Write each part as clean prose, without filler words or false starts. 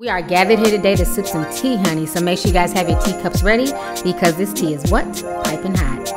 We are gathered here today to sip some tea, honey, so make sure you guys have your teacups ready because this tea is what? Piping hot.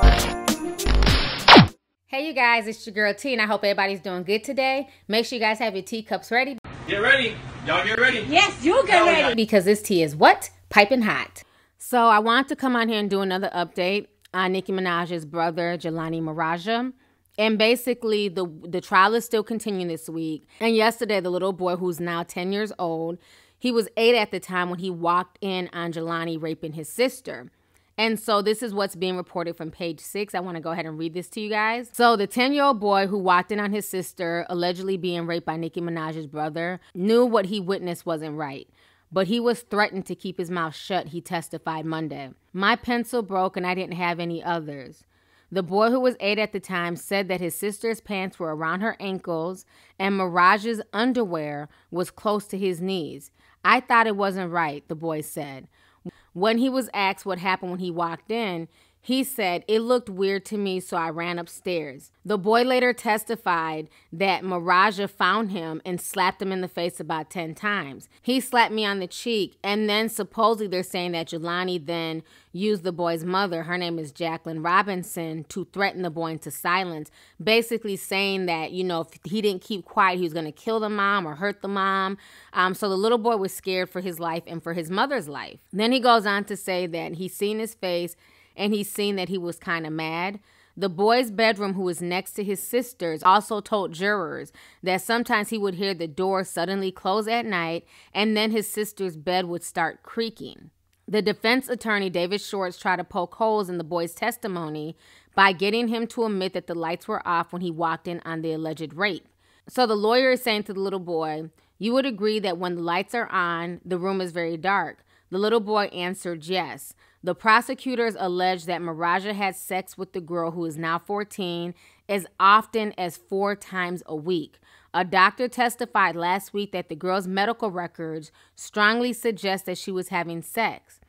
Hey, you guys, it's your girl T, and I hope everybody's doing good today. Make sure you guys have your teacups ready. Get ready. Y'all get ready. Yes, you get ready. Because this tea is what? Piping hot. So I want to come on here and do another update on Nicki Minaj's brother, Jelani Maraj. And basically, the trial is still continuing this week. And yesterday, the little boy, who's now 10 years old, he was 8 at the time when he walked in on Jelani raping his sister. And so this is what's being reported from page 6. I want to go ahead and read this to you guys. So the 10-year-old boy who walked in on his sister, allegedly being raped by Nicki Minaj's brother, knew what he witnessed wasn't right. But he was threatened to keep his mouth shut, he testified Monday. My pencil broke and I didn't have any others. The boy, who was 8 at the time, said that his sister's pants were around her ankles and Maraj's underwear was close to his knees. I thought it wasn't right, the boy said. When he was asked what happened when he walked in, he said, "It looked weird to me, so I ran upstairs." The boy later testified that Maraj found him and slapped him in the face about 10 times. He slapped me on the cheek, and then supposedly they're saying that Jelani then used the boy's mother, her name is Jacqueline Robinson, to threaten the boy into silence, basically saying that, you know, if he didn't keep quiet, he was going to kill the mom or hurt the mom. So the little boy was scared for his life and for his mother's life. Then he goes on to say that he's seen his face and he's seen that he was kind of mad. The boy's bedroom, who was next to his sister's, also told jurors that sometimes he would hear the door suddenly close at night and then his sister's bed would start creaking. The defense attorney, David Shorts, tried to poke holes in the boy's testimony by getting him to admit that the lights were off when he walked in on the alleged rape. So the lawyer is saying to the little boy, "You would agree that when the lights are on, the room is very dark?" The little boy answered yes. The prosecutors alleged that Maraj had sex with the girl, who is now 14, as often as 4 times a week. A doctor testified last week that the girl's medical records strongly suggest that she was having sex.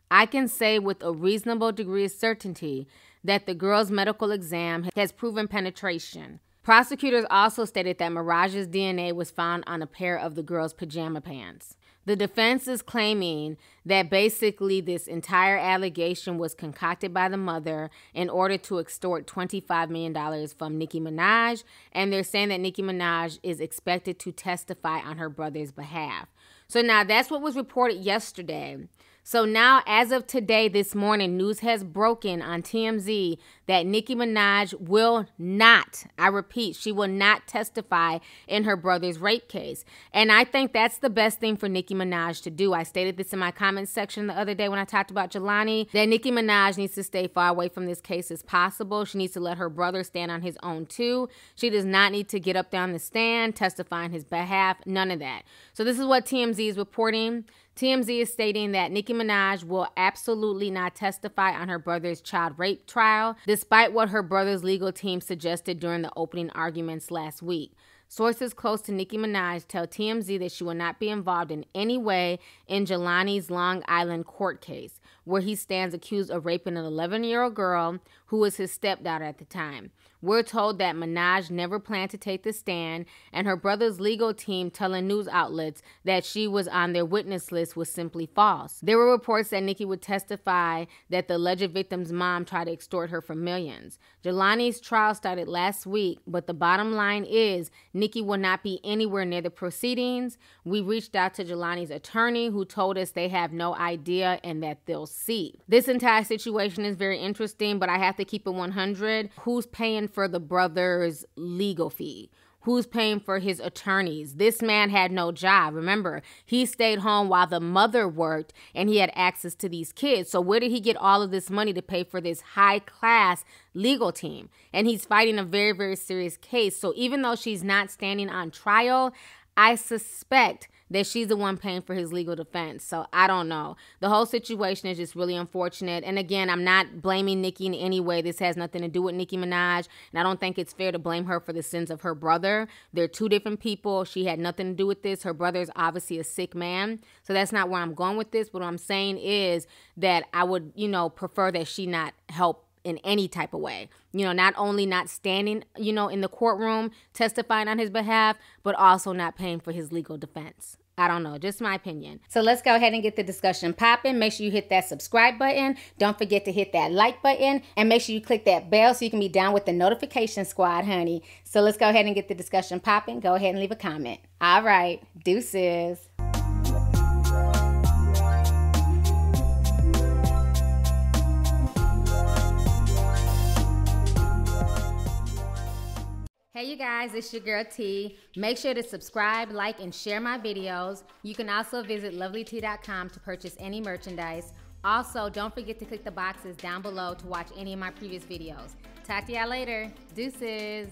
I can say with a reasonable degree of certainty that the girl's medical exam has proven penetration. Prosecutors also stated that Maraj's DNA was found on a pair of the girl's pajama pants. The defense is claiming that basically this entire allegation was concocted by the mother in order to extort $25 million from Nicki Minaj, and they're saying that Nicki Minaj is expected to testify on her brother's behalf. So now that's what was reported yesterday. So now, as of today, this morning, news has broken on TMZ that Nicki Minaj will not, I repeat, she will not testify in her brother's rape case. And I think that's the best thing for Nicki Minaj to do. I stated this in my comments section the other day when I talked about Jelani, that Nicki Minaj needs to stay far away from this case as possible. She needs to let her brother stand on his own too. She does not need to get up there on the stand, testify on his behalf, none of that. So this is what TMZ is reporting. TMZ is stating that Nicki Minaj will absolutely not testify on her brother's child rape trial, despite what her brother's legal team suggested during the opening arguments last week. Sources close to Nicki Minaj tell TMZ that she will not be involved in any way in Jelani's Long Island court case, where he stands accused of raping an 11-year-old girl who was his stepdaughter at the time. We're told that Minaj never planned to take the stand, and her brother's legal team telling news outlets that she was on their witness list was simply false. There were reports that Nicki would testify that the alleged victim's mom tried to extort her for millions. Jelani's trial started last week, but the bottom line is Nicki will not be anywhere near the proceedings. We reached out to Jelani's attorney, who told us they have no idea and that they'll see. This entire situation is very interesting, but I have to keep it 100. Who's paying for the brother's legal fee? Who's paying for his attorneys? This man had no job. Remember, he stayed home while the mother worked and he had access to these kids. So where did he get all of this money to pay for this high-class legal team? And he's fighting a very, very serious case. So even though she's not standing on trial, I suspect that she's the one paying for his legal defense. So I don't know. The whole situation is just really unfortunate. And again, I'm not blaming Nicki in any way. This has nothing to do with Nicki Minaj. And I don't think it's fair to blame her for the sins of her brother. They're two different people. She had nothing to do with this. Her brother is obviously a sick man. So that's not where I'm going with this. But what I'm saying is that I would, prefer that she not help in any type of way. Not only not standing, in the courtroom testifying on his behalf, but also not paying for his legal defense. I don't know, just my opinion. So let's go ahead and get the discussion popping. Make sure you hit that subscribe button. Don't forget to hit that like button. And make sure you click that bell so you can be down with the notification squad, honey. So let's go ahead and get the discussion popping. Go ahead and leave a comment. All right, deuces. Hey you guys, it's your girl T. Make sure to subscribe, like, and share my videos. You can also visit lovelyti.com to purchase any merchandise. Also, don't forget to click the boxes down below to watch any of my previous videos. Talk to y'all later. Deuces.